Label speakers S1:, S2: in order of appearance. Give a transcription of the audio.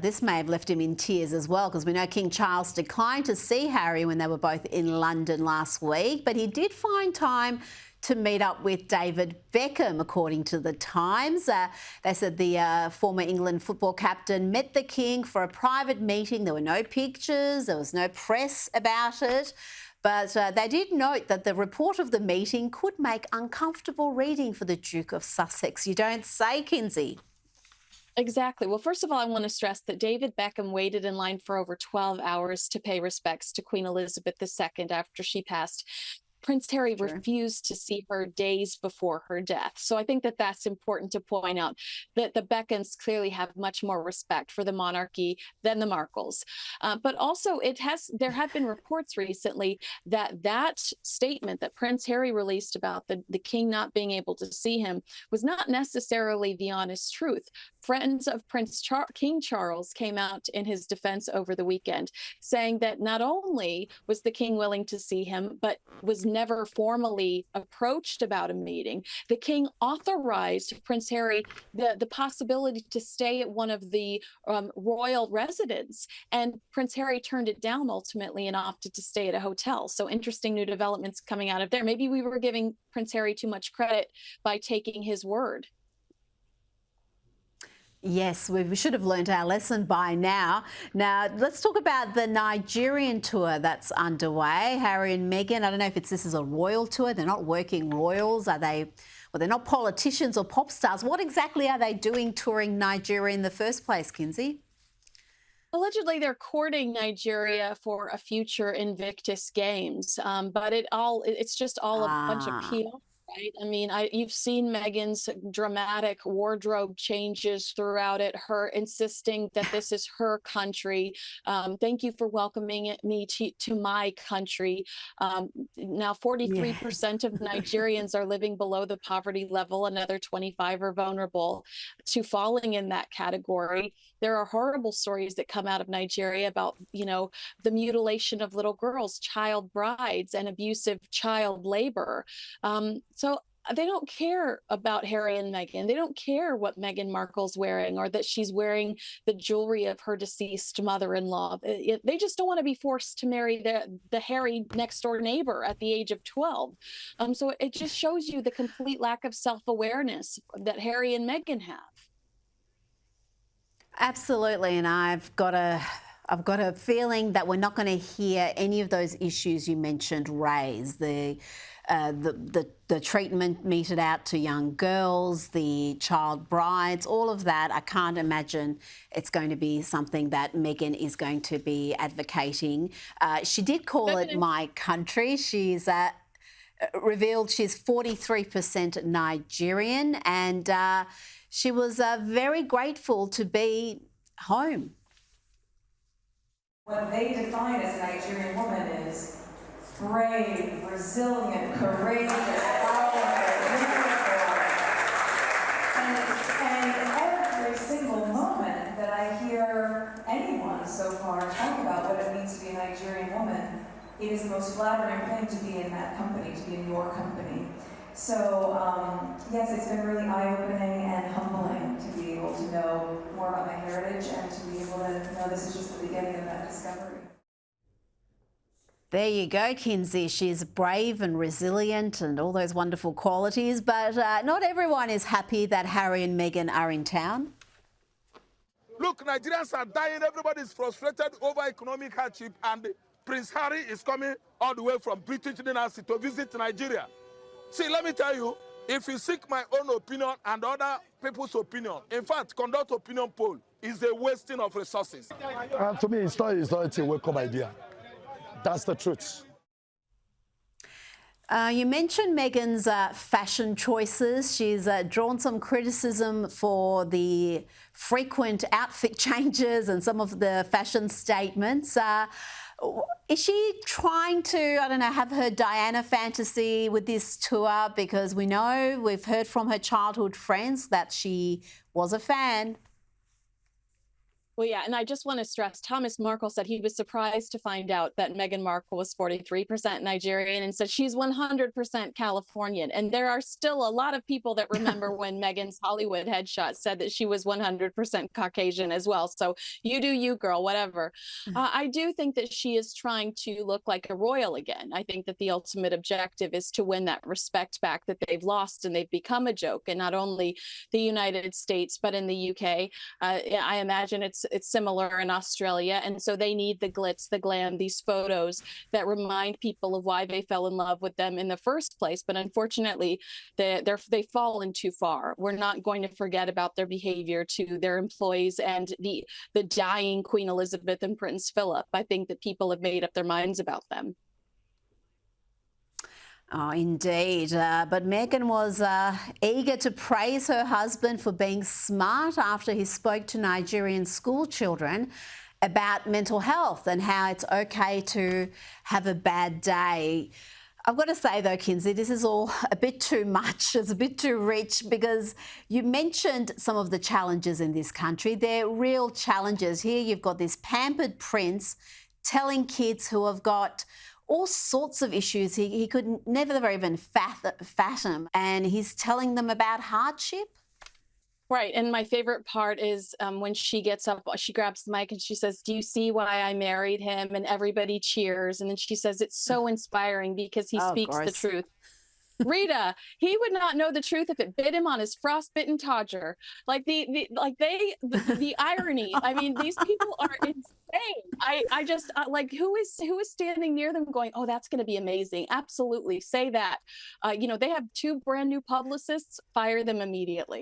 S1: This may have left him in tears as well, because we know King Charles declined to see Harry when they were both in London last week, but he did find time to meet up with David Beckham, according to the Times. They said the former England football captain met the King for a private meeting. There were no pictures, there was no press about it. But they did note that the report of the meeting could make uncomfortable reading for the Duke of Sussex. You don't say, Kinsey.
S2: Exactly. Well, first of all, I want to stress that David Beckham waited in line for over 12 hours to pay respects to Queen Elizabeth II after she passed. Prince Harry refused to see her days before her death. So I think that that's important to point out, that the Beckhams clearly have much more respect for the monarchy than the Markles. But also there have been reports recently that statement that Prince Harry released about the king not being able to see him was not necessarily the honest truth. Friends of King Charles came out in his defense over the weekend, saying that not only was the king willing to see him, but was never formally approached about a meeting. The king authorized Prince Harry the possibility to stay at one of the royal residences, and Prince Harry turned it down ultimately and opted to stay at a hotel. So interesting new developments coming out of there. Maybe we were giving Prince Harry too much credit by taking his word.
S1: Yes, we should have learned our lesson by now. Now, let's talk about the Nigerian tour that's underway. Harry and Meghan, I don't know if this is a royal tour. They're not working royals. Are they? Well, they're not politicians or pop stars. What exactly are they doing touring Nigeria in the first place, Kinsey?
S2: Allegedly, they're courting Nigeria for a future Invictus Games, but it's just all a bunch of PR. Right. I mean, you've seen Meghan's dramatic wardrobe changes throughout it, her insisting that this is her country. Thank you for welcoming me to my country. Now, 43% of Nigerians are living below the poverty level. Another 25 are vulnerable to falling in that category. There are horrible stories that come out of Nigeria about, the mutilation of little girls, child brides, and abusive child labor. So they don't care about Harry and Meghan. They don't care what Meghan Markle's wearing or that she's wearing the jewelry of her deceased mother-in-law. They just don't want to be forced to marry the Harry next door neighbor at the age of 12. So it just shows you the complete lack of self-awareness that Harry and Meghan have.
S1: Absolutely, and I've got a feeling that we're not going to hear any of those issues you mentioned raised. The treatment meted out to young girls, the child brides, all of that. I can't imagine it's going to be something that Meghan is going to be advocating. She did call it my country. She's revealed she's 43% Nigerian, and she was very grateful to be home.
S3: What they define as a Nigerian woman is brave, resilient, courageous, powerful, and every single moment that I hear anyone so far talk about what it means to be a Nigerian woman, it is the most flattering thing to be in that company, to be in your company. So, yes, it's been really eye-opening and humbling to be able to know more about my heritage and to be able to know this is just the beginning of that discovery.
S1: There you go, Kinsey. She's brave and resilient and all those wonderful qualities, but not everyone is happy that Harry and Meghan are in town.
S4: Look, Nigerians are dying. Everybody is frustrated over economic hardship, and Prince Harry is coming all the way from British Dynasty to visit Nigeria. See, let me tell you, if you seek my own opinion and other people's opinion, in fact, conduct opinion poll is a wasting of resources.
S5: To me, it's not a welcome idea. That's the truth.
S1: You mentioned Meghan's fashion choices. She's drawn some criticism for the frequent outfit changes and some of the fashion statements. Is she trying to, I don't know, have her Diana fantasy with this tour? Because we've heard from her childhood friends that she was a fan.
S2: Well, yeah, and I just want to stress Thomas Markle said he was surprised to find out that Meghan Markle was 43% Nigerian and said she's 100% Californian. And there are still a lot of people that remember when Meghan's Hollywood headshot said that she was 100% Caucasian as well. So you do you, girl, whatever. I do think that she is trying to look like a royal again. I think that the ultimate objective is to win that respect back that they've lost and they've become a joke in not only the United States, but in the UK. I imagine it's similar in Australia. And so they need the glitz, the glam, these photos that remind people of why they fell in love with them in the first place. But unfortunately, they've fallen too far. We're not going to forget about their behavior to their employees and the dying Queen Elizabeth and Prince Philip. I think that people have made up their minds about them.
S1: Oh, indeed. But Meghan was eager to praise her husband for being smart after he spoke to Nigerian school children about mental health and how it's okay to have a bad day. I've got to say though, Kinsey, this is all a bit too much. It's a bit too rich because you mentioned some of the challenges in this country. They're real challenges. Here you've got this pampered prince telling kids who have got all sorts of issues he could never even fathom, and he's telling them about hardship.
S2: Right. And my favorite part is when she gets up, she grabs the mic and she says, "Do you see why I married him?" And everybody cheers. And then she says, "It's so inspiring because he speaks the truth." Rita, he would not know the truth if it bit him on his frostbitten todger. Like the irony. I mean, these people are insane. I just like who is standing near them going, "Oh, that's going to be amazing." Absolutely, say that. They have 2 brand new publicists. Fire them immediately.